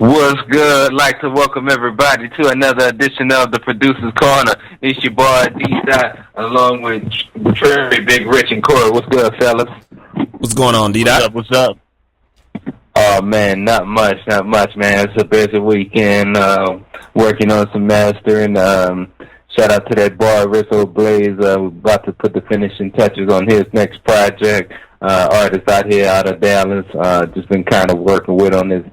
What's good? Like to welcome everybody to another edition of the Producer's Corner. It's your boy D-Dot along with Trey, Big Rich, and Corey. What's good, fellas? What's going on, D-Dot? What's up? Oh, man, not much, man. It's a busy weekend, working on some mastering. Shout out to that boy, Rizzo Blaze. We're about to put the finishing touches on his next project. Artist out here out of Dallas, just been kind of working with on his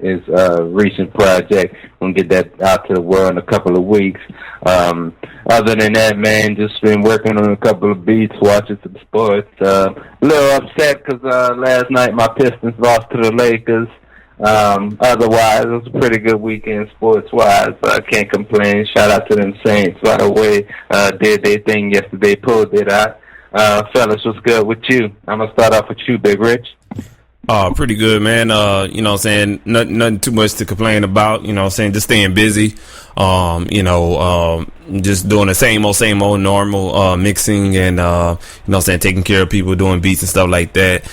recent project. Gonna get that out to the world in a couple of weeks. Other than that, man, just been working on a couple of beats, watching some sports. A little upset because last night my Pistons lost to the Lakers. Otherwise, it was a pretty good weekend sports-wise. Can't complain. Shout out to them Saints, by the way. Did their thing yesterday, pulled it out. Fellas, what's good with you? I'm going to start off with you, Big Rich. Pretty good, man. You know what I'm saying? Nothing too much to complain about. You know what I'm saying? Just staying busy. Just doing the same old normal mixing and you know what I'm saying, taking care of people, doing beats and stuff like that.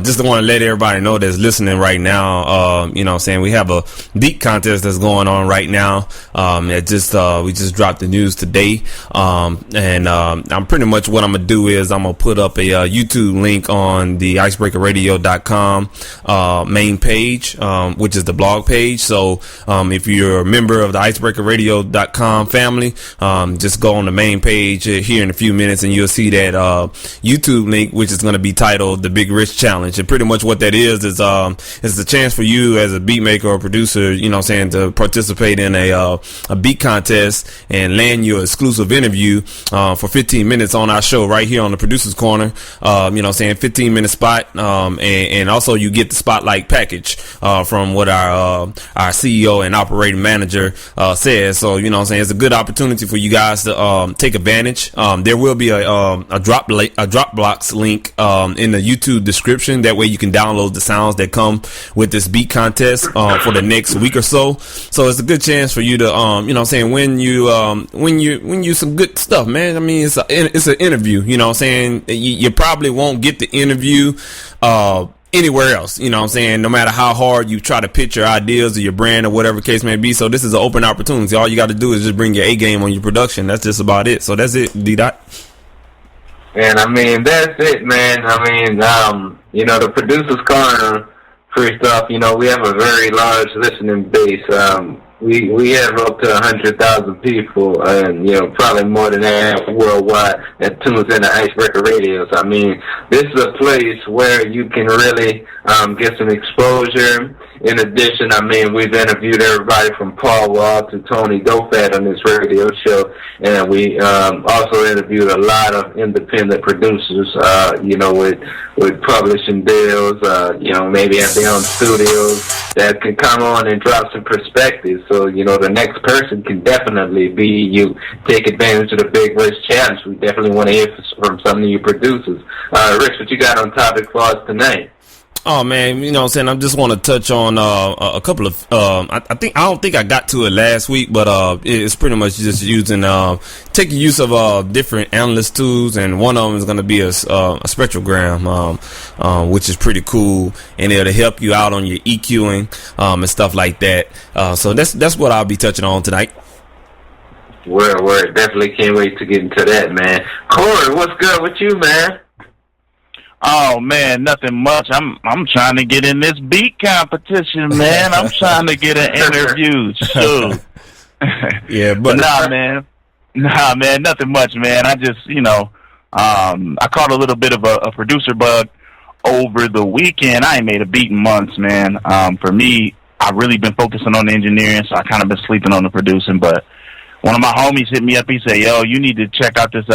Just want to let everybody know that's listening right now, you know what I'm saying, we have a beat contest that's going on right now. We just dropped the news today. I'm pretty much what I'm gonna do is I'm gonna put up a YouTube link on the icebreakerradio.com main page, which is the blog page. So if you're a member of the icebreakerradio.com family, just go on the main page here in a few minutes and you'll see that YouTube link, which is going to be titled The Big Rich Challenge. And pretty much what that is a chance for you as a beat maker or producer, you know what I'm saying, to participate in a beat contest and land your exclusive interview for 15 minutes on our show right here on the Producer's Corner. You know what I'm saying, 15-minute spot, and also you get the spotlight package from what our CEO and operating manager says. So, you know what I'm saying, it's a good opportunity for you guys to take advantage. There will be a Dropbox link in the YouTube description. That way you can download the sounds that come with this beat contest for the next week or so. So it's a good chance for you to you know what I'm saying, win you some good stuff, man. I mean, it's an interview, you know what I'm saying. You probably won't get the interview anywhere else, you know what I'm saying, no matter how hard you try to pitch your ideas or your brand or whatever case may be. So this is an open opportunity. All you got to do is just bring your A game on your production. That's just about it. So that's it, D-Dot. And I mean, that's it, man. I mean, you know, the Producer's Corner, first off, you know, we have a very large listening base. We have up to 100,000 people, and you know, probably more than that worldwide that tunes in the Icebreaker Radios. I mean, this is a place where you can really get some exposure. In addition, I mean, we've interviewed everybody from Paul Wall to Tony Dofat on this radio show, and we also interviewed a lot of independent producers, you know, with publishing deals, you know, maybe have their own studios that can come on and drop some perspective. So, you know, the next person can definitely be you. Take advantage of the Big Rich Challenge. We definitely want to hear from some of you producers. Rich, what you got on topic for us tonight? Oh man, you know what I'm saying, I just want to touch on a couple of I don't think I got to it last week, but it's pretty much just using taking use of different analyst tools, and one of them is going to be a spectrogram, which is pretty cool, and it'll help you out on your EQing and stuff like that. So that's what I'll be touching on tonight. Word, definitely can't wait to get into that, man. Corey, what's good with you, man? Oh man, nothing much. I'm trying to get in this beat competition, man. I'm trying to get an interview. Shoot. Yeah, but nah, man, nothing much, man. I just, you know, I caught a little bit of a producer bug over the weekend. I ain't made a beat in months, man. For me, I've really been focusing on the engineering, so I kind of been sleeping on the producing. But one of my homies hit me up. He said, "Yo, you need to check out this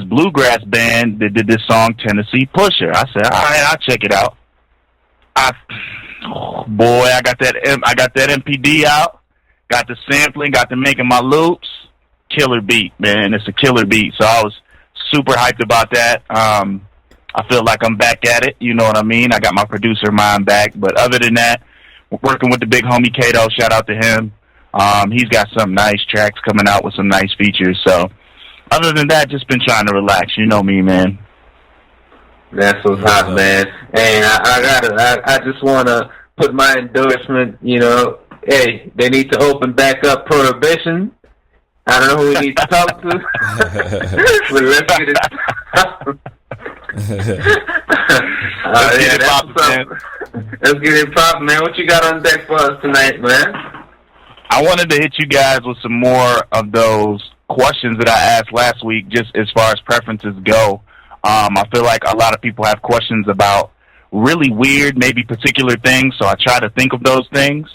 bluegrass band that did this song, Tennessee Pusher." I said, all right, I'll check it out. I got that MPD out, got the sampling, got to making my loops. Killer beat, man. It's a killer beat. So I was super hyped about that. I feel like I'm back at it. You know what I mean? I got my producer mind back. But other than that, working with the big homie Kato, shout out to him. He's got some nice tracks coming out with some nice features. So other than that, just been trying to relax. You know me, man. That's what's hot, man. And I just want to put my endorsement, you know, hey, they need to open back up Prohibition. I don't know who we need to talk to, but let's get it. Let's get it poppin', man. What you got on deck for us tonight, man? I wanted to hit you guys with some more of those questions that I asked last week, just as far as preferences go. I feel like a lot of people have questions about really weird, maybe particular things, so I try to think of those things.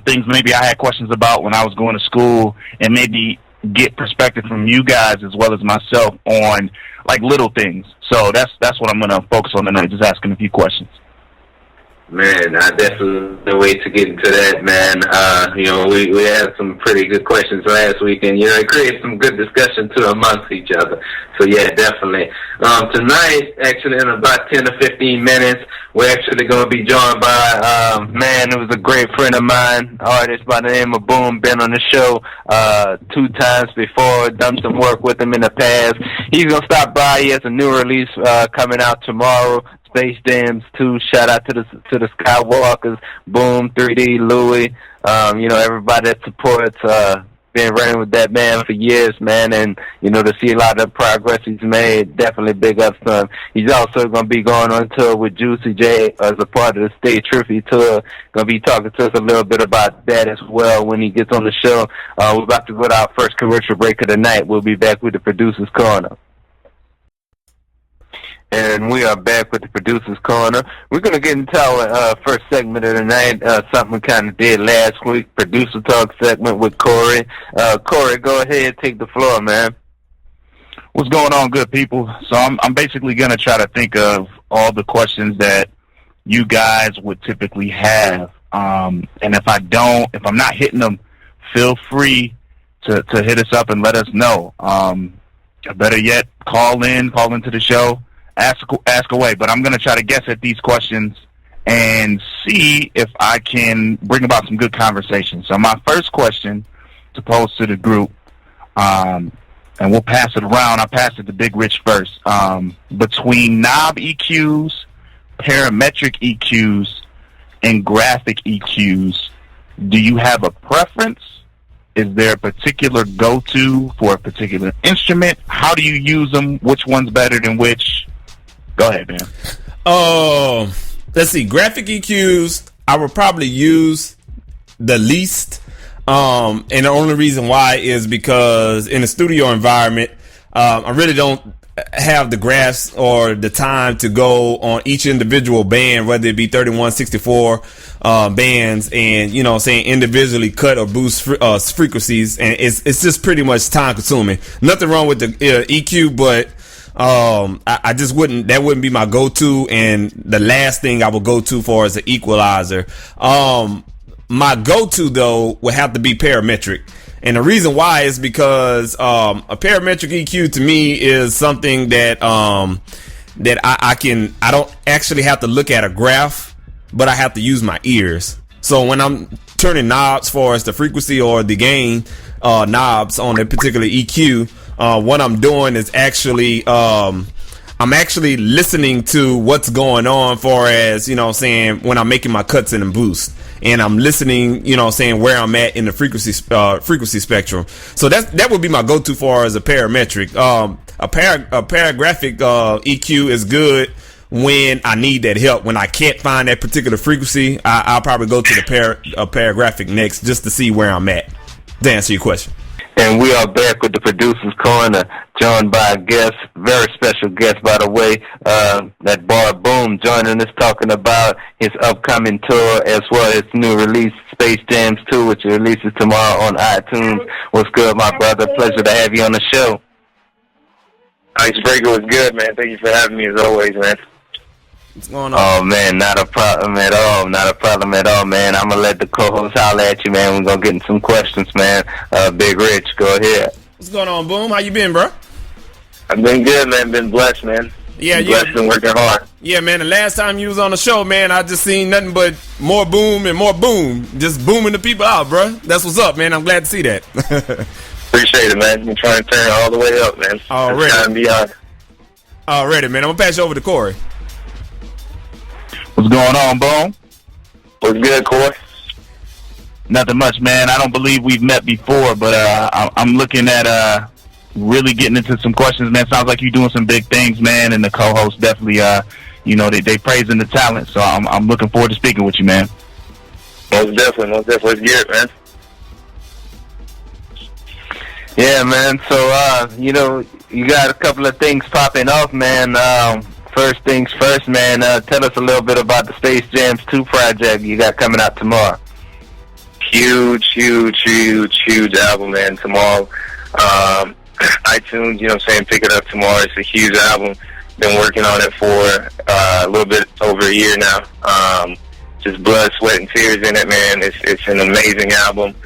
Things maybe I had questions about when I was going to school, and maybe get perspective from you guys as well as myself on like little things. So that's what I'm going to focus on tonight, just asking a few questions. Man, I definitely wait to get into that, man. We had some pretty good questions last week, and it created some good discussion too amongst each other. So yeah, definitely. Tonight, actually, in about 10 to 15 minutes, we're actually going to be joined by it was a great friend of mine, artist by the name of Boome. Been on the show 2 times before, done some work with him in the past. He's going to stop by. He has a new release coming out tomorrow. Space Jamz 2. Shout out to the Skywalkers, Boome, 3D, Louie, everybody that supports. Been running with that man for years, man, and to see a lot of the progress he's made, definitely big ups to him. He's also going to be going on tour with Juicy J as a part of the Stay Trippy Tour. Going to be talking to us a little bit about that as well when he gets on the show. We're about to go to our first commercial break of the night. We'll be back with the Producer's Corner. And we are back with the Producer's Corner. We're going to get into our first segment of the night, something we kind of did last week, Producer Talk segment with Corey. Corey, go ahead, take the floor, man. What's going on, good people? So I'm basically going to try to think of all the questions that you guys would typically have. And if I'm not hitting them, feel free to hit us up and let us know. Better yet, call into the show. Ask away, but I'm going to try to guess at these questions and see if I can bring about some good conversation. So my first question to pose to the group, and we'll pass it around. I'll pass it to Big Rich first. Between knob EQs, parametric EQs, and graphic EQs, do you have a preference? Is there a particular go-to for a particular instrument? How do you use them? Which one's better than which? Go ahead, man. Let's see. Graphic EQs, I would probably use the least. And the only reason why is because in a studio environment, I really don't have the grasp or the time to go on each individual band, whether it be 31, 64 bands, and individually cut or boost frequencies, and it's just pretty much time consuming. Nothing wrong with the EQ, but I just that wouldn't be my go-to, and the last thing I would go to for is an equalizer. My go-to though would have to be parametric. And the reason why is because a parametric EQ to me is something that I don't actually have to look at a graph, but I have to use my ears. So when I'm turning knobs for as the frequency or the gain knobs on a particular EQ, what I'm doing is actually I'm actually listening to what's going on for as, when I'm making my cuts in and boost. And I'm listening, where I'm at in the frequency spectrum. So that would be my go-to for as a parametric. A paragraphic EQ is good when I need that help. When I can't find that particular frequency, I'll probably go to the paragraphic next just to see where I'm at. To answer your question. And we are back with the Producer's Corner, joined by a guest, very special guest, by the way, that boy Boome joining us, talking about his upcoming tour as well as new release, Space Jamz 2, which releases tomorrow on iTunes. What's good, my brother? Pleasure to have you on the show. Icebreaker was good, man. Thank you for having me as always, man. What's going on? Oh, man, not a problem at all. Not a problem at all, man. I'm going to let the co-host holler at you, man. We're going to get in some questions, man. Big Rich, go ahead. What's going on, Boome? How you been, bro? I've been good, man. Been blessed, man. Yeah, blessed and working hard. Yeah, man. The last time you was on the show, man, I just seen nothing but more boom and more boom. Just booming the people out, bro. That's what's up, man. I'm glad to see that. Appreciate it, man. Been trying to turn it all the way up, man. Already. Time beyond. Already, man. I'm going to pass you over to Corey. What's going on, Boome? What's good, Corey? Nothing much, man. I don't believe we've met before, but I'm looking at really getting into some questions, man. Sounds like you're doing some big things, man, and the co-host definitely, they praising the talent, so I'm looking forward to speaking with you, man. Most definitely. Let's get it, man. Yeah, man. So, you got a couple of things popping off, man. First things first, man. Tell us a little bit about the Space Jamz 2 project you got coming out tomorrow. Huge album, man. Tomorrow, iTunes, pick it up tomorrow. It's a huge album. Been working on it for a little bit over a year now. Just blood, sweat, and tears in it, man. It's an amazing album.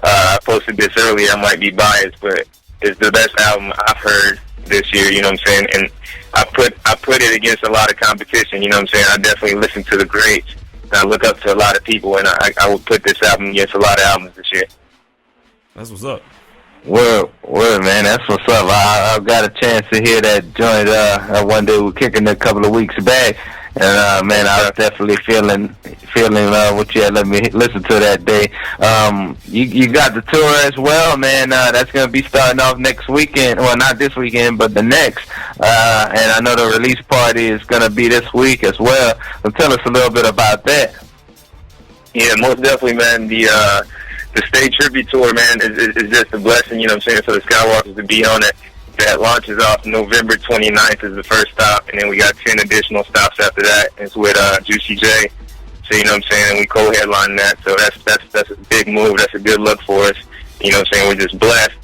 I posted this earlier. I might be biased, but it's the best album I've heard this year. You know what I'm saying? And I put it against a lot of competition. You know what I'm saying? I definitely listen to the greats. I look up to a lot of people, and I would put this album against a lot of albums this year. That's what's up. Word, man. That's what's up. I got a chance to hear that joint one day. We were kicking it a couple of weeks back. And, man, I was definitely feeling what you had let me listen to that day. You got the tour as well, man. That's going to be starting off next weekend. Well, not this weekend, but the next. And I know the release party is going to be this week as well. So tell us a little bit about that. Yeah, most definitely, man. The Stay Trippy Tour, man, is just a blessing, you know what I'm saying, for the Skywalkers to be on it. That launches off November 29th is the first stop, and then we got 10 additional stops after that. It's with Juicy J. So, you know what I'm saying, and we co-headline that. So that's a big move. That's a good look for us. You know what I'm saying, we're just blessed.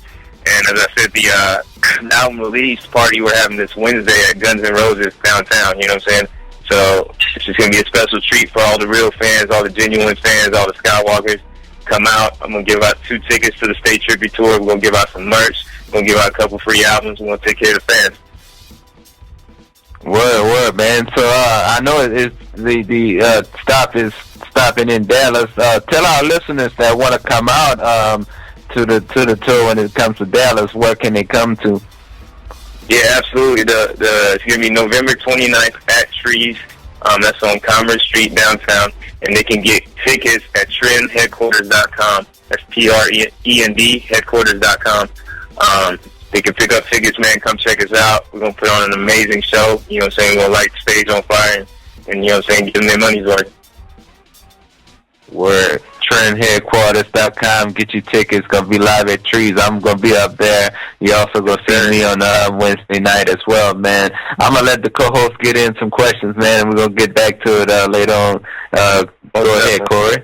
And as I said, the album release party we're having this Wednesday at Guns N' Roses downtown, you know what I'm saying? So it's just going to be a special treat for all the real fans, all the genuine fans, all the Skywalkers. Come out. I'm going to give out 2 tickets to the Stay Trippy Tour. We're going to give out some merch. We're going to give out a couple free albums. We're going to take care of the fans. Word, man. So I know it's the stop is stopping in Dallas. Tell our listeners that want to come out to the tour when it comes to Dallas, where can they come to? Yeah, absolutely. It's going to be November 29th at Trees. That's on Commerce Street downtown, and they can get tickets at trendheadquarters.com. That's TREND headquarters.com. They can pick up tickets, man. Come check us out. We're going to put on an amazing show. You know what I'm saying? We're going to light the stage on fire and you know what I'm saying, give them their money's worth. Word. Trendheadquarters.com. Get your tickets. Going to be live at Trees. I'm going to be up there. You also going to see me on Wednesday night as well, man. I'm going to let the co-host get in some questions, man. We're going to get back to it later on. Go ahead, Corey.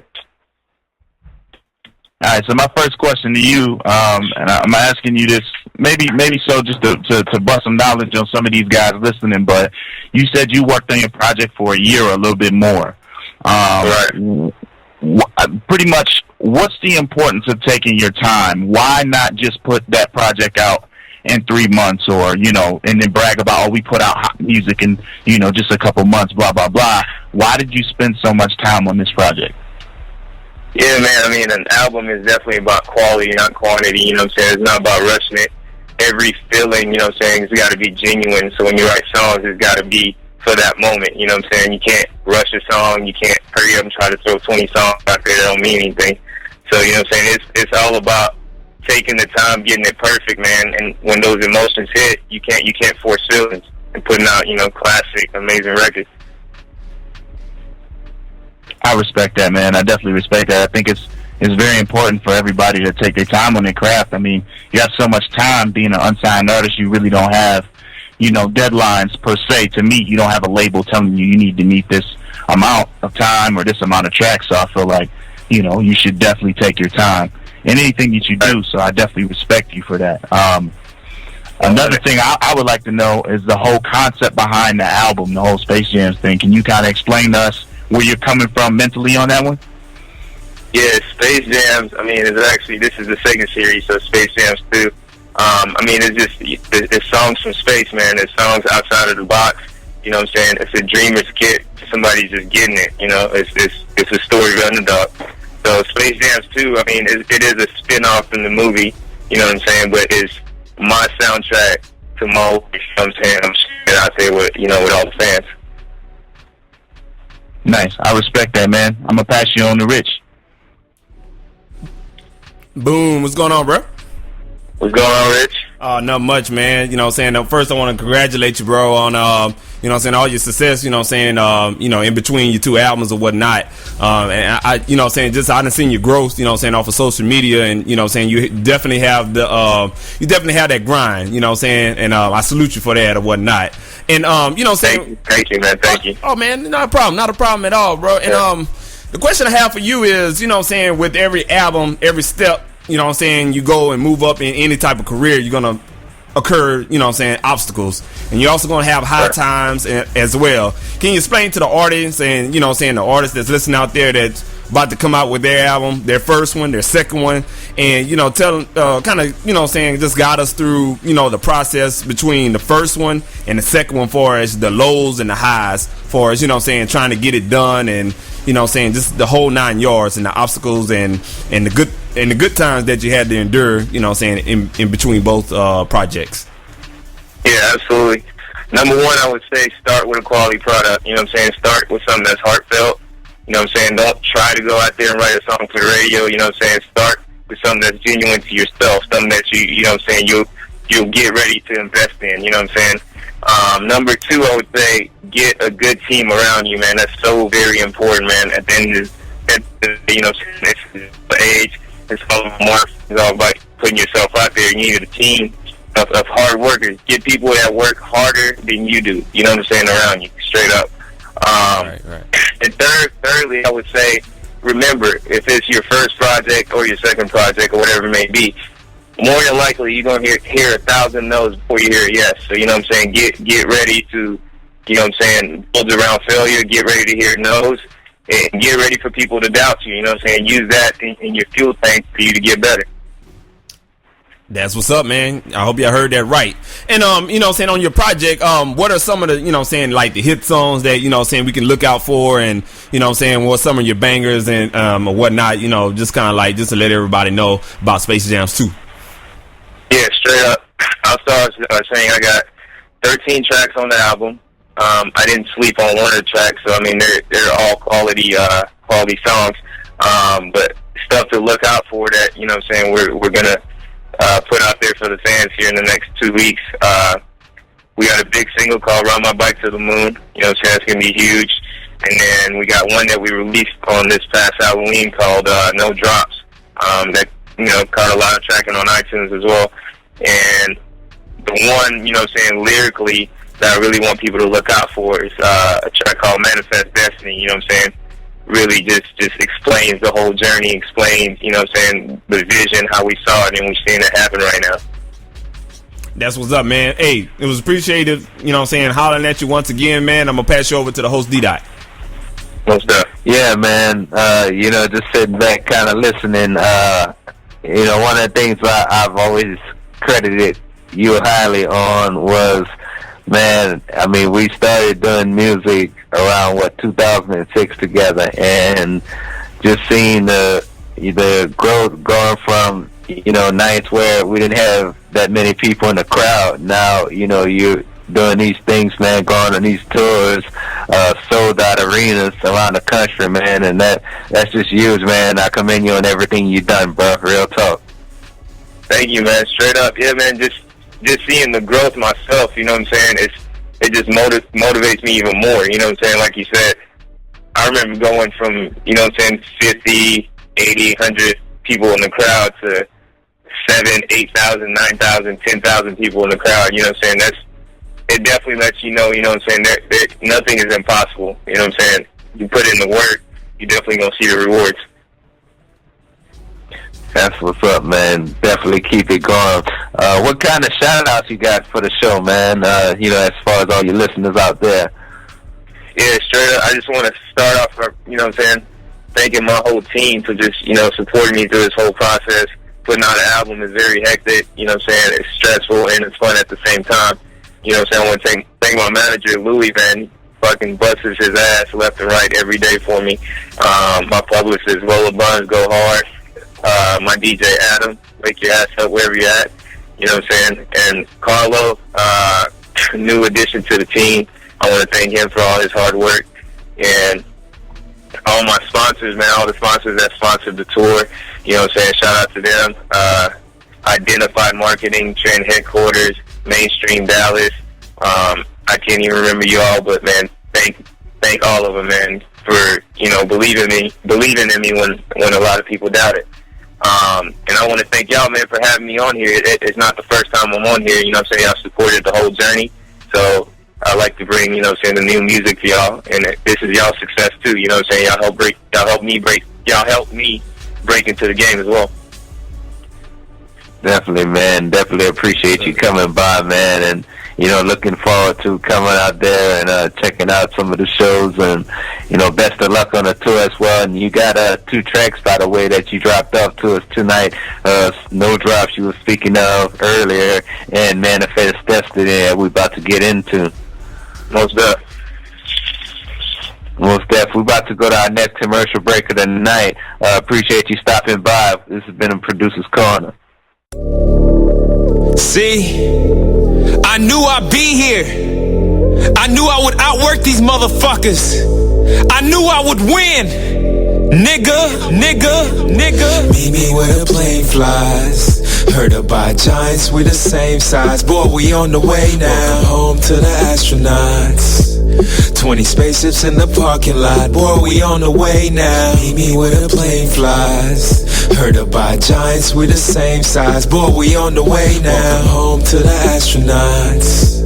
All right, so my first question to you, and I'm asking you this, maybe so just to bust some knowledge on some of these guys listening, but you said you worked on your project for a year or a little bit more. Right. Pretty much, what's the importance of taking your time? Why not just put that project out in 3 months or, and then brag about, we put out hot music in, just a couple months, blah, blah, blah. Why did you spend so much time on this project? Yeah, man, I mean, an album is definitely about quality, not quantity, you know what I'm saying? It's not about rushing it. Every feeling, you know what I'm saying, it's got to be genuine. So when you write songs, it's got to be for that moment, you know what I'm saying? You can't rush a song. You can't hurry up and try to throw 20 songs out there that don't mean anything. So, you know what I'm saying, it's all about taking the time, getting it perfect, man. And when those emotions hit, you can't force feelings and putting out, classic, amazing records. I respect that, man. I definitely respect that. I think it's very important for everybody to take their time on their craft. I mean, you have so much time being an unsigned artist. You really don't have, deadlines per se to meet. You don't have a label telling you need to meet this amount of time or this amount of tracks. So I feel like, you should definitely take your time in anything that you do. So I definitely respect you for that. Another thing I would like to know is the whole concept behind the album, the whole Space Jamz thing. Can you kind of explain to us where you're coming from mentally on that one? Yeah, Space Jamz, I mean, this is the second series, so Space Jamz 2. I mean, it's songs from space, man. It's songs outside of the box. You know what I'm saying? It's a dreamer's kit. Somebody's just getting it, It's a story of an underdog. So Space Jamz 2, I mean, it is a spin-off from the movie, you know what I'm saying? But it's my soundtrack to Mo, you know what I'm saying? I'm sharing out there with, with all the fans. Nice. I respect that, man. I'm going to pass you on to Rich. Boom, what's going on, bro? What's going on, Rich? Not much, man. You know what I'm saying? First, I want to congratulate you, bro, on, you know what I'm saying, all your success, you know what I'm saying, you know, in between your two albums or whatnot. And I, you know what I'm saying, just, I done seen your growth, you know what I'm saying, off of social media, and, you know what I'm saying, you definitely have you definitely have that grind, you know what I'm saying, and, I salute you for that or whatnot. And, you know what I'm saying? Thank you, man. Thank you. Oh, man, not a problem at all, bro. And, the question I have for you is, you know what I'm saying, with every album, every step, you know what I'm saying, you go and move up in any type of career, you're going to occur, you know what I'm saying, obstacles. And you're also going to have high times as well. Can you explain to the audience and, you know what I'm saying, the artists that's listening out there that's about to come out with their album, their first one, their second one, and, you know, tell kind of, you know what I'm saying, just guide us through, you know, the process between the first one and the second one, for as the lows and the highs, for as, you know what I'm saying, trying to get it done, and, you know what I'm saying, just the whole 9 yards, and the obstacles and the good times that you had to endure, you know what I'm saying, in between both projects. Yeah, absolutely. Number one, I would say start with a quality product. You know what I'm saying? Start with something that's heartfelt. You know what I'm saying? Don't try to go out there and write a song for the radio. You know what I'm saying? Start with something that's genuine to yourself, something that you know what I'm saying, you'll get ready to invest in. You know what I'm saying? Number two, I would say get a good team around you, man. That's so very important, man. At the end of the, you know, it's the age, it's all more, it's all about putting yourself out there. You need a team of hard workers. Get people that work harder than you do. You know what I'm saying? Around you, straight up. Right. And thirdly, I would say, remember, if it's your first project or your second project or whatever it may be, more than likely you're gonna hear 1,000 no's before you hear a yes. So you know what I'm saying, get ready to, you know what I'm saying, build around failure, get ready to hear no's, and get ready for people to doubt you. You know what I'm saying? Use that in your fuel tank for you to get better. That's what's up, man. I hope y'all heard that right. And, you know what I'm saying, on your project, what are some of the, you know what I'm saying, like the hit songs that, you know what I'm saying, we can look out for, and, you know what I'm saying, what some of your bangers and, or whatnot, you know, just kind of like, just to let everybody know about Space Jamz 2. Yeah, straight up. I'll start saying I got 13 tracks on the album. I didn't sleep on one of the tracks, so I mean, they're all quality songs. But stuff to look out for that, you know what I'm saying, we're gonna put out there for the fans here in the next 2 weeks. We got a big single called Ride My Bike to the Moon. You know what I'm saying? It's going to be huge. And then we got one that we released on this past Halloween called No Drops. That, you know, caught a lot of tracking on iTunes as well. And the one, you know what I'm saying, lyrically that I really want people to look out for is a track called Manifest Destiny. You know what I'm saying? Really just explains the whole journey, explains, you know what I'm saying, the vision, how we saw it, and we're seeing it happen right now. That's what's up, man. Hey, it was appreciated, you know what I'm saying, hollering at you once again, man. I'm going to pass you over to the host, D-Dot. What's up? Yeah, man. You know, just sitting back, kind of listening. You know, one of the things I've always credited you highly on was, man, I mean, we started doing music around, 2006 together, and just seeing the growth going from, you know, nights where we didn't have that many people in the crowd. Now, you know, you're doing these things, man, going on these tours, sold out arenas around the country, man, and that's just huge, man. I commend you on everything you've done, bro. Real talk. Thank you, man. Straight up. Yeah, man, just seeing the growth myself, you know what I'm saying, it just motivates me even more, you know what I'm saying. Like you said, I remember going from, you know what I'm saying, 50, 80, 100 people in the crowd to 7, 8,000, 9,000, 10,000 people in the crowd, you know what I'm saying. It definitely lets you know what I'm saying, nothing is impossible, you know what I'm saying. You put in the work, you definitely gonna see the rewards. That's what's up, man. Definitely keep it going. What kind of shout-outs you got for the show, man, you know, as far as all your listeners out there? Yeah, straight up, I just want to start off, you know what I'm saying, thanking my whole team for just, you know, supporting me through this whole process. Putting out an album is very hectic, you know what I'm saying, it's stressful and it's fun at the same time. You know what I'm saying, I want to thank my manager, Louis, man. He fucking busts his ass left and right every day for me. My publicist, Roller Buns, go hard. My DJ Adam, wake your ass up wherever you're at, you know what I'm saying, and Carlo, new addition to the team. I want to thank him for all his hard work, and all my sponsors, man, all the sponsors that sponsored the tour. You know what I'm saying? Shout out to them. Identified Marketing, Trend Headquarters, Mainstream Dallas. I can't even remember you all, but man, thank all of them, man, for, you know, believing in me when a lot of people doubted. And I want to thank y'all, man, for having me on here. It's not the first time I'm on here. You know what I'm saying? Y'all supported the whole journey. So I like to bring, you know what I'm saying, the new music to y'all. And this is y'all's success, too. You know what I'm saying? Y'all help me break into the game as well. Definitely, man. Definitely appreciate you coming by, man. And, you know, looking forward to coming out there and checking out some of the shows. And, you know, best of luck on the tour as well. And you got 2 tracks, by the way, that you dropped off to us tonight. No Drops you were speaking of earlier, and Manifest Destiny that we're about to get into. Most def. We're about to go to our next commercial break of the night. Appreciate you stopping by. This has been a Producer's Corner. See, I knew I'd be here. I knew I would outwork these motherfuckers. I knew I would win. Nigga. Meet me where the plane flies. Heard about giants with the same size. Boy, we on the way now. Welcome home to the astronauts. 20 spaceships in the parking lot. Boy, we on the way now. Meet me where the plane flies. Heard about giants with the same size. Boy, we on the way now. Welcome home to the astronauts.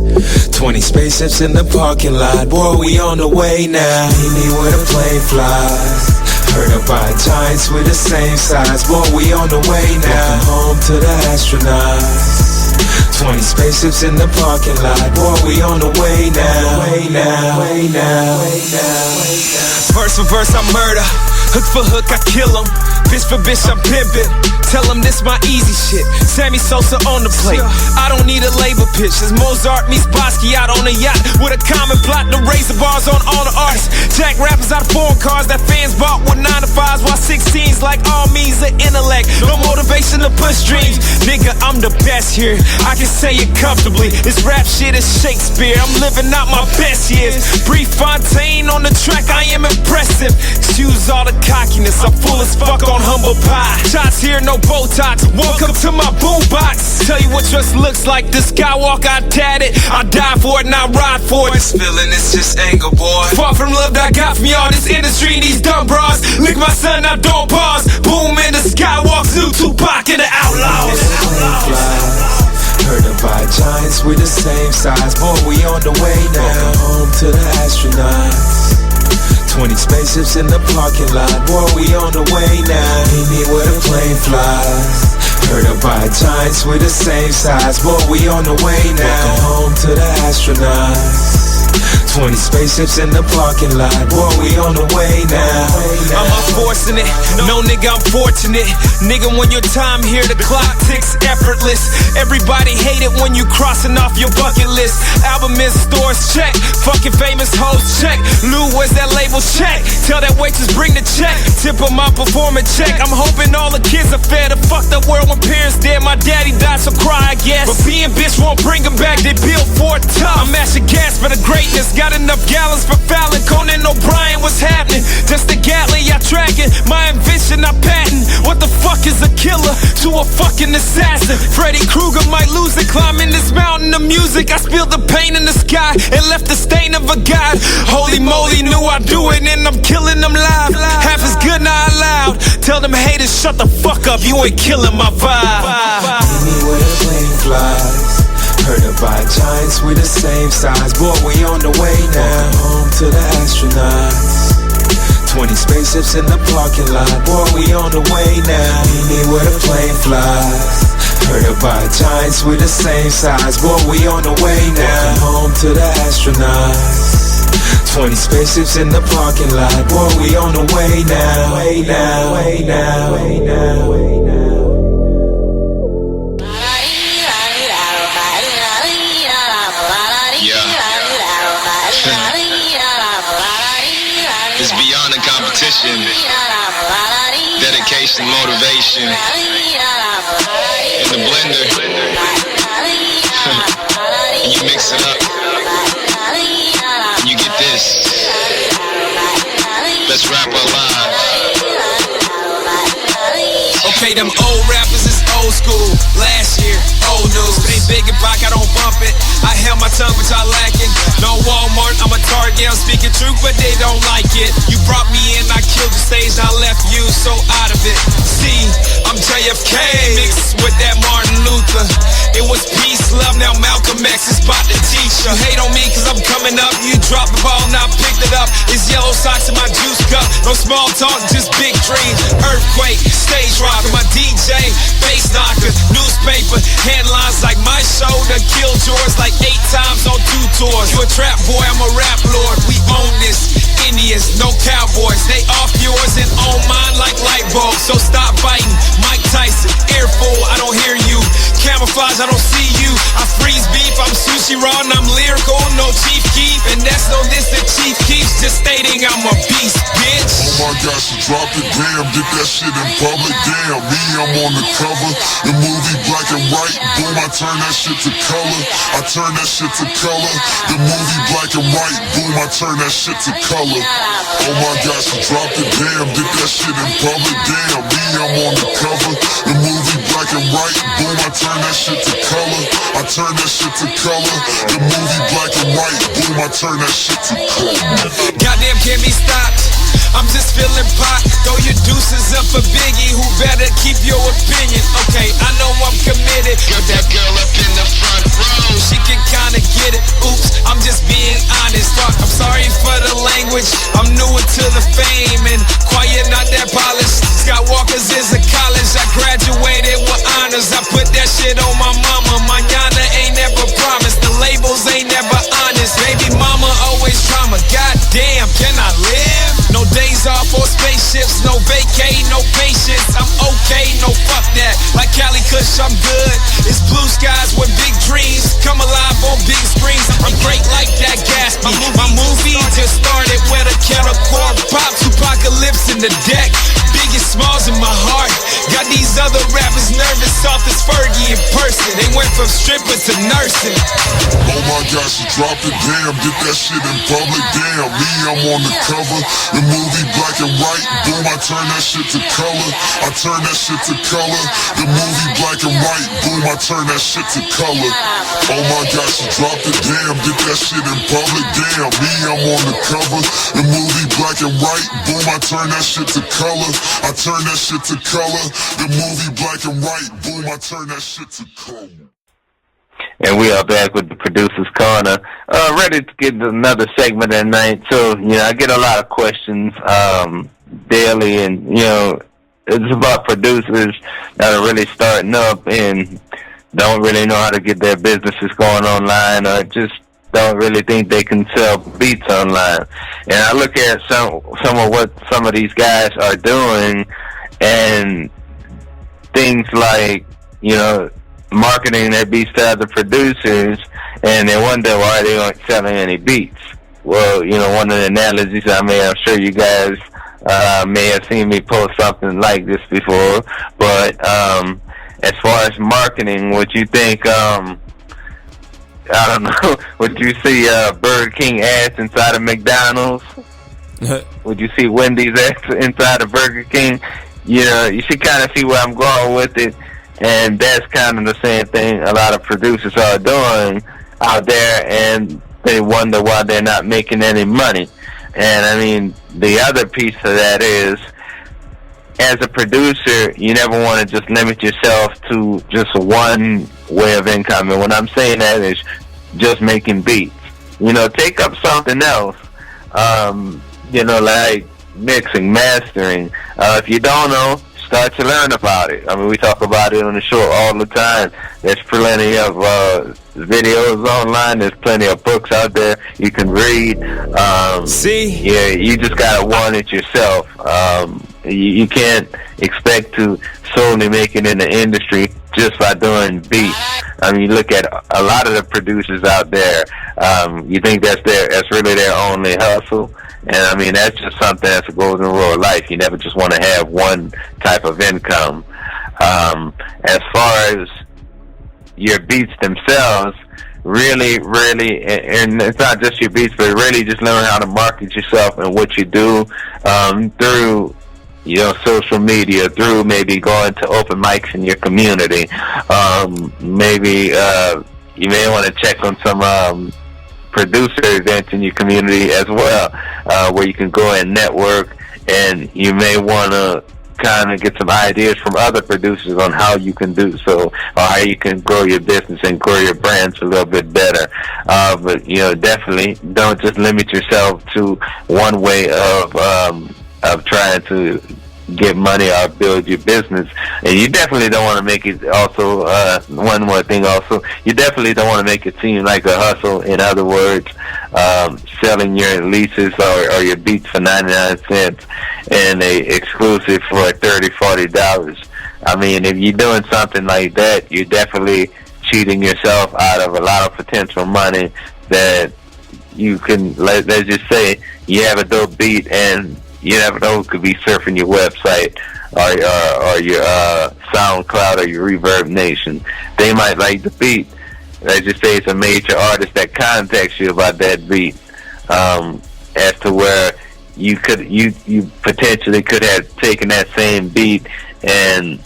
20 spaceships in the parking lot. Boy, we on the way now. Meet me where the plane flies. Heard about giants with the same size. Boy, we on the way now. Welcome home to the astronauts. 20 spaceships in the parking lot. Boy, we on the way now. Verse for verse, I murder. Hook for hook, I kill 'em. Bitch for bitch, I'm pimpin'. Tell 'em this my easy shit. Sammy Sosa on the plate. I don't need a label pitch. It's Mozart meets Basquiat on a yacht with a common plot to raise the bars on all the artists. Jack rappers out of foreign cars that fans bought with 9 to 5s while 16s like all means of intellect. No motivation to push dreams. Nigga, I'm the best here. I can say it comfortably. This rap shit is Shakespeare. I'm living out my best years. Brief Fontaine on the track, I am impressive. Excuse all the cockiness, I'm full as fuck on humble pie. Shots here, no Botox. Welcome to my boombox. Tell you what trust looks like. This skywalk, I tatted. I die for it and I ride for it. This feeling is just anger, boy. Far from love that got me all this industry and these dumb bras. Lick my son, I don't pause. Boom in the skywalk, Zoo Tupac and the Outlaws. Heard about giants with the same size. Boy, we on the way now. Welcome home to the astronauts. 20 spaceships in the parking lot. Boy, we on the way now. Meet me where the plane flies. Heard about giants with the same size. Boy, we on the way now. Welcome home to the astronauts. 20 spaceships in the parking lot. Boy, we on the way now. I'm up forcing it. No, nigga, I'm fortunate. Nigga, when your time here, the clock ticks effortless. Everybody hate it when you crossing off your bucket list. Album in stores, check. Fucking famous hoes, check. Lou, where's that label, check. Tell that waitress, bring the check. Tip of my performance check. I'm hoping all the kids are fed. A fucked up world when parents dead. My daddy died, so cry, I guess. But being bitch won't bring them back. They built for it tough. I'm mashing gas for the greatness. Got enough gallons for Fallon, Conan O'Brien, what's happening? Just a Gatling, I tracking. My invention, I patent. What the fuck is a killer to a fucking assassin? Freddy Krueger might lose it, climbing this mountain of music. I spilled the pain in the sky and left the stain of a god. Holy moly, knew I'd do it and I'm killing them live. Half as good, not loud. Tell them haters, shut the fuck up, you ain't killing my vibe. Meet me where the plane flies. Heard about giants with the same size. Boy, we on the way now. Welcome home to the astronauts. 20 spaceships in the parking lot. Boy, we on the way now. Meet me where the plane flies. Heard about giants with the same size. Boy, we on the way now. Welcome home to the astronauts. 20 spaceships in the parking lot. Boy, we on the way now. It's beyond the competition. Dedication, motivation. In the blender. And you mix it up. And you get this. Best rapper alive. Okay, them old rappers is old school. Last year, old news. They big and back, I don't bump it. I held my tongue, but y'all lacking. No Walmart, I'm a Target. I'm speaking truth, but they don't like it. You brought me in, I killed the stage, I left you so out of it. See, I'm JFK mixed with that Martin Luther. It was peace, love, now Malcolm X is about to teach you. Hate on me cause I'm coming up. You drop the ball, now I picked it up. It's yellow socks in my juice cup. No small talk, just big dreams. Earthquake, stage rocker, my DJ, bass knocker, newspaper, headlines like my shoulder killed yours like 8 times on 2 tours. You a trap boy, I'm a rap lord. We own this. Indians, no cowboys. They off yours and on mine like light bulbs. So stop biting. Mike Tyson, earful, I don't hear you. Camouflage, I don't see you. I freeze beef, I'm sushi raw and I'm lyrical. No Chief Keef, and that's no this that Chief Keef's just stating I'm a beast, bitch. Oh my gosh, you dropped it, damn. Did that shit in public, damn. Me, I'm on the cover. The movie black and white, boom, I turn that shit to color. I turn that shit to color. The movie black and white, boom, I turn that shit to color. Oh my gosh, you dropped it, damn. Did that shit in public, damn. Me, I'm on the cover. The movie black and white, boom, I turn that shit to color. I turn that shit to color. The movie black and white, boom, I turn that shit to color. Goddamn, can't be stopped. I'm just feeling pot. Throw your deuces up for Biggie, who better keep your opinion. Okay, I know I'm committed. Got that girl up in the front row. She can kinda get it. Oops, I'm just being honest. I'm sorry for the language. I'm newer to the fame and quiet, not that polished. Skywalker's is a college. I graduated with honors. I put that shit on my mama. Mañana ain't never promised. The labels ain't never honest. Baby mama always trauma. Goddamn, can I live? No days off or spaceships. No vacay, no patience. I'm okay, no fuck that. Like Cali Kush, I'm good. It's blue skies with big dreams. Come alive on big screens. I'm great like that Gatsby. My movie just started where the kettle corn pops. Apocalypse in the deck. Biggest smalls in my heart. Got these other rappers nervous, soft as Fergie in person. They went from strippers to nursing. Oh my gosh, you dropped it, damn. Did that shit in public, damn. Me, I'm on the cover. The movie black and white, boom, I turn that shit to color. I turn that shit to color. The movie black and white, boom, I turn that shit to color. Oh my gosh, you dropped it, damn. Did that shit in public, damn. Me, I'm on the cover. The movie black and white, boom, I turn that shit to color. I turn that shit to color. The movie black and white, boom, I turn that shit to color. And we are back with the Producer's Corner, ready to get another segment at night. So, I get a lot of questions daily, and, it's about producers that are really starting up and don't really know how to get their businesses going online, or just don't really think they can sell beats online. And I look at some of what some of these guys are doing, and things like, marketing their beats to other producers, and they wonder why they aren't selling any beats. Well, one of the analogies I'm sure you guys may have seen me post something like this before, but as far as marketing, would you think, I don't know, would you see Burger King ads inside of McDonald's? Would you see Wendy's ads inside of Burger King? You should kind of see where I'm going with it. And that's kind of the same thing a lot of producers are doing out there, and they wonder why they're not making any money. And the other piece of that is, as a producer, you never want to just limit yourself to just one way of income. And when I'm saying that is just making beats. Take up something else, like mixing, mastering. If you don't know, start to learn about it. We talk about it on the show all the time. There's plenty of videos online. There's plenty of books out there you can read. Yeah, you just gotta want it yourself. You can't expect to solely make it in the industry just by doing beats. You look at a lot of the producers out there. You think that's really their only hustle. And that's just something that's a golden rule of life. You never just want to have one type of income. As far as your beats themselves, really, and it's not just your beats, but really just learn how to market yourself and what you do through social media, through maybe going to open mics in your community. Maybe you may want to check on some producer events in your community as well, where you can go and network, and you may want to kind of get some ideas from other producers on how you can do so, or how you can grow your business and grow your brands a little bit better. But definitely don't just limit yourself to one way of trying to get money or build your business. And you definitely don't want to make it also, one more thing also, you definitely don't want to make it seem like a hustle. In other words, selling your leases or your beats for 99 cents and a exclusive for $30-$40. I mean, if you're doing something like that, you're definitely cheating yourself out of a lot of potential money that you can, let's just say you have a dope beat and you never know who could be surfing your website or your SoundCloud or your Reverb Nation. They might like the beat. Let's just say it's a major artist that contacts you about that beat, as to where you potentially could have taken that same beat and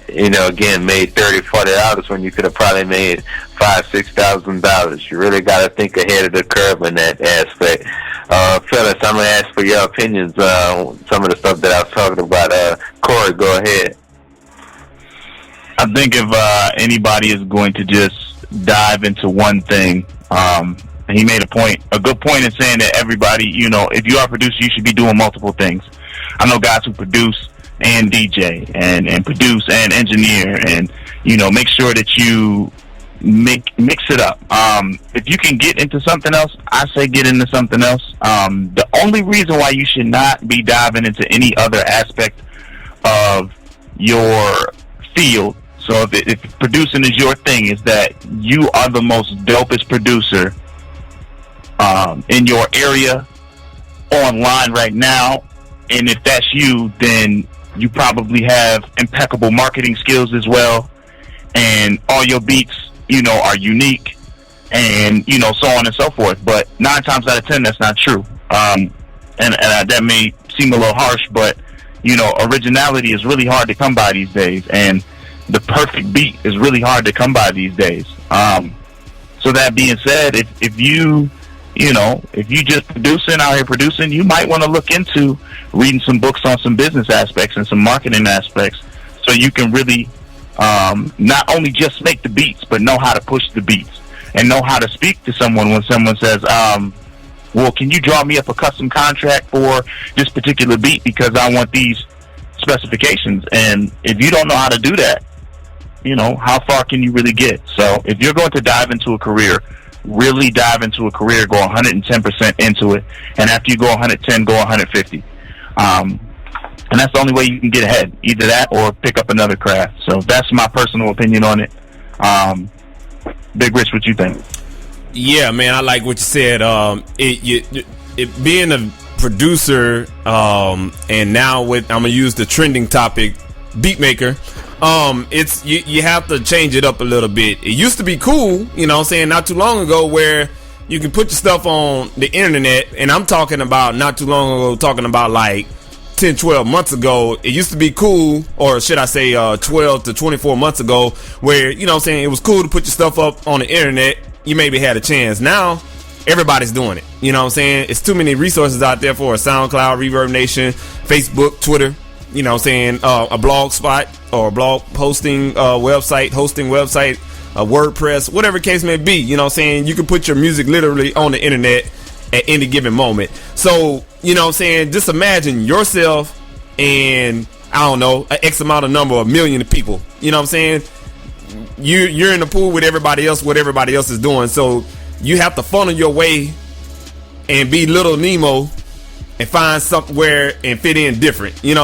again made $30-$40 when you could have probably made $5,000-$6,000. You really got to think ahead of the curve in that aspect. Fellas, I'm gonna ask for your opinions on some of the stuff that I was talking about. Corey, go ahead. I think if anybody is going to just dive into one thing, he made a good point in saying that everybody, if you are a producer, you should be doing multiple things. I know guys who produce and DJ and produce and engineer, and make sure that you mix it up. If you can get into something else, I say get into something else. The only reason why you should not be diving into any other aspect of your field, so if producing is your thing, is that you are the most dopest producer in your area online right now. And if that's you, then you probably have impeccable marketing skills as well, and all your beats are unique, and so on and so forth. But 9 times out of 10, that's not true. And that may seem a little harsh, but originality is really hard to come by these days, and the perfect beat is really hard to come by these days. So that being said, if you just out here producing, you might want to look into reading some books on some business aspects and some marketing aspects, so you can really not only just make the beats, but know how to push the beats and know how to speak to someone when someone says, well, can you draw me up a custom contract for this particular beat because I want these specifications? And if you don't know how to do that, how far can you really get? So if you're going to dive into a career, really dive into a career, go 110% into it, and after you go 110, go 150. And that's the only way you can get ahead. Either that or pick up another craft. So that's my personal opinion on it. Big Rich, what you think? Yeah, man, I like what you said. It being a producer, and now I'm gonna use the trending topic, beat maker. It's you have to change it up a little bit. It used to be cool, not too long ago, where you can put your stuff on the internet, and I'm talking about not too long ago, talking about like 10, 12 months ago. It used to be cool, or should I say 12 to 24 months ago, where it was cool to put your stuff up on the internet. You maybe had a chance. Now everybody's doing it. It's too many resources out there for a SoundCloud, Reverb Nation, Facebook, Twitter, a blog spot or a blog hosting website, WordPress, whatever case may be. You can put your music literally on the internet at any given moment. So, just imagine yourself and, I don't know, an X amount of number, 1 million of people. You're in the pool with everybody else, what everybody else is doing. So you have to funnel your way and be little Nemo and find somewhere and fit in different. You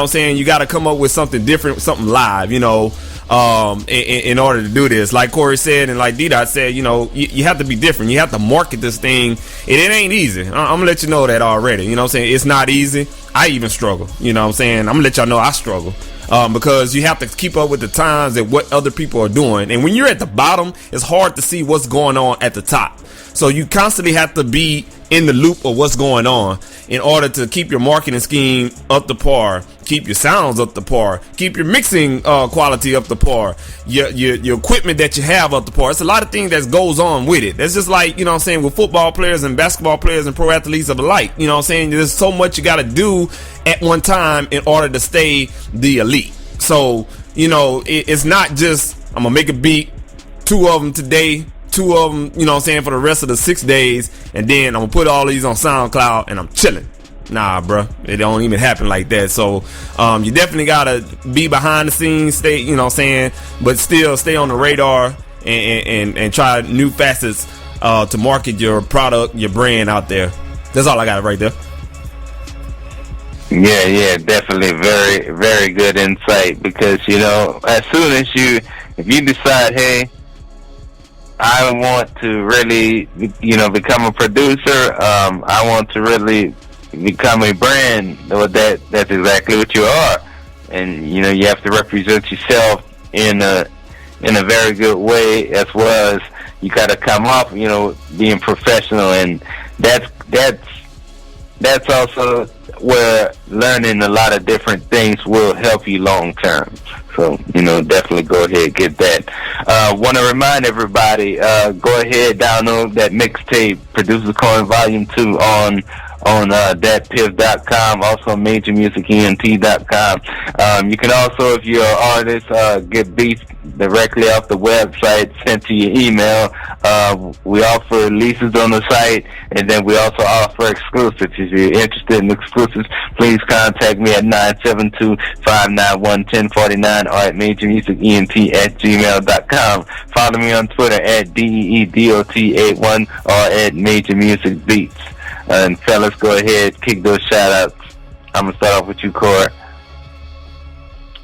got to come up with something different, something live, in order to do this. Like Corey said, and like D-Dot said, you have to be different. You have to market this thing, and it ain't easy. I'm gonna let you know that already. It's not easy. I even struggle. I'm gonna let y'all know I struggle. Because you have to keep up with the times and what other people are doing. And when you're at the bottom, it's hard to see what's going on at the top. So you constantly have to be in the loop of what's going on in order to keep your marketing scheme up to par, keep your sounds up to par, keep your mixing quality up to par, your equipment that you have up to par. It's a lot of things that goes on with it. That's just like, you know what I'm saying, with football players and basketball players and pro athletes of alike. You know what I'm saying? There's so much you got to do at one time in order to stay the elite. So, you know, it's not just, I'm going to make a beat, 2 of them today, 2 of them, you know what I'm saying, for the rest of the 6 days, and then I'm gonna put all these on SoundCloud and I'm chilling. Nah, bro, it don't even happen like that. So you definitely gotta be behind the scenes, stay, you know what I'm saying, but still stay on the radar and try new facets to market your product, your brand out there. That's all I got right there. Yeah, definitely very, very good insight, because, you know, as soon as if you decide, hey, I want to really, you know, become a producer, I want to really become a brand, well, that's exactly what you are. And, you know, you have to represent yourself in a very good way, as well as you got to come off, you know, being professional. And that's also where learning a lot of different things will help you long term. So, you know, definitely go ahead, get that. Want to remind everybody, go ahead, download that mixtape, Producer Corner Volume 2 on datpiff.com, also majormusicent.com. You can also, if you're an artist, get beats directly off the website sent to your email. We offer leases on the site, and then we also offer exclusives. If you're interested in exclusives, please contact me at 972-591-1049 or at majormusicent@gmail.com. Follow me on Twitter at DEEDOT81 or at Major Music Beats. And fellas, go ahead, kick those shout outs. I'm gonna start off with you, Corey.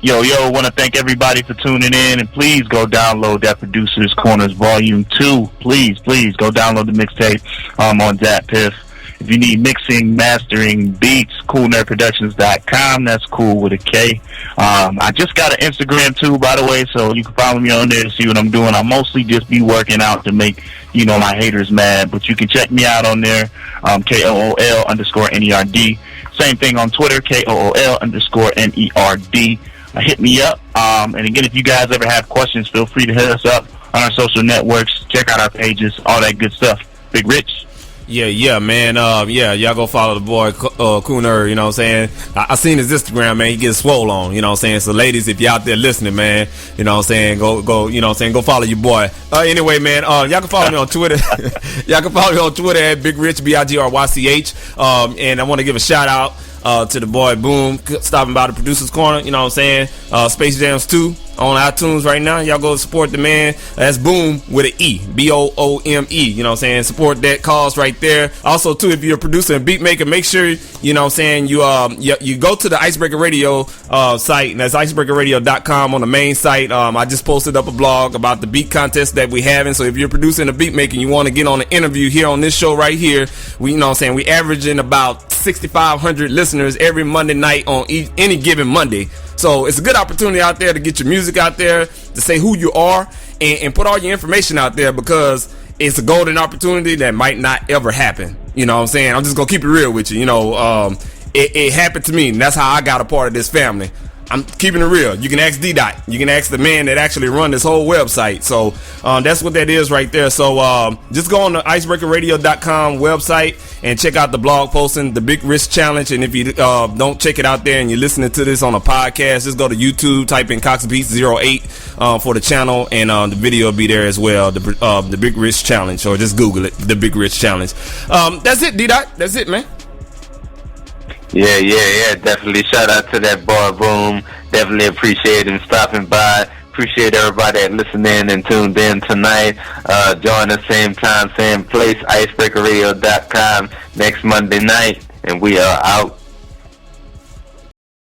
Yo, want to thank everybody for tuning in, and please go download that Producers Corners Volume 2. Please go download the mixtape on DatPiff. If you need mixing, mastering, beats, coolnerdproductions.com. That's cool with a K. I just got an Instagram too, by the way, so you can follow me on there to see what I'm doing. I mostly just be working out to make, you know, my haters mad, but you can check me out on there, KOOL_NERD. Same thing on Twitter, KOOL_NERD. Hit me up. And again, if you guys ever have questions, feel free to hit us up on our social networks. Check out our pages, all that good stuff. Big Rich. Yeah, man. Y'all go follow the boy Cooner, you know what I'm saying? I seen his Instagram, man. He gets swole on, you know what I'm saying? So ladies, if you out there listening, man, you know what I'm saying, go, you know what I'm saying, go follow your boy. Anyway, man, y'all can follow me on Twitter. Y'all can follow me on Twitter at Big Rich, BIGRYCH. And I want to give a shout out to the boy Boome stopping by the Producer's Corner, you know what I'm saying? Space Jams 2 on iTunes right now. Y'all go support the man. That's Boome with an E, Boome, you know what I'm saying? Support that cause right there. Also too, if you're a producer and beat maker, make sure, you know what I'm saying, you go to the Icebreaker Radio site, and that's icebreakerradio.com on the main site. I just posted up a blog about the beat contest that we having. So if you're producing a beat maker and you want to get on an interview here on this show right here, we, you know what I'm saying, we averaging about 6,500 listeners every Monday night on any given Monday. So it's a good opportunity out there to get your music out there, to say who you are, and put all your information out there, because it's a golden opportunity that might not ever happen. You know what I'm saying? I'm just going to keep it real with you. You know, it happened to me, and that's how I got a part of this family. I'm keeping it real. You can ask D-Dot. You can ask the man that actually run this whole website. So that's what that is right there. So just go on the icebreakerradio.com website and check out the blog posting, the Big Risk Challenge. And if you don't check it out there and you're listening to this on a podcast, just go to YouTube, type in Cox Beats 08 for the channel, and the video will be there as well, the Big Risk Challenge, or just Google it, the Big Risk Challenge. That's it, D-Dot. That's it, man. Yeah, definitely. Shout out to that boy Boome. Definitely appreciate him stopping by. Appreciate everybody that listened in and tuned in tonight. Join us same time, same place, icebreakerradio.com next Monday night, and we are out.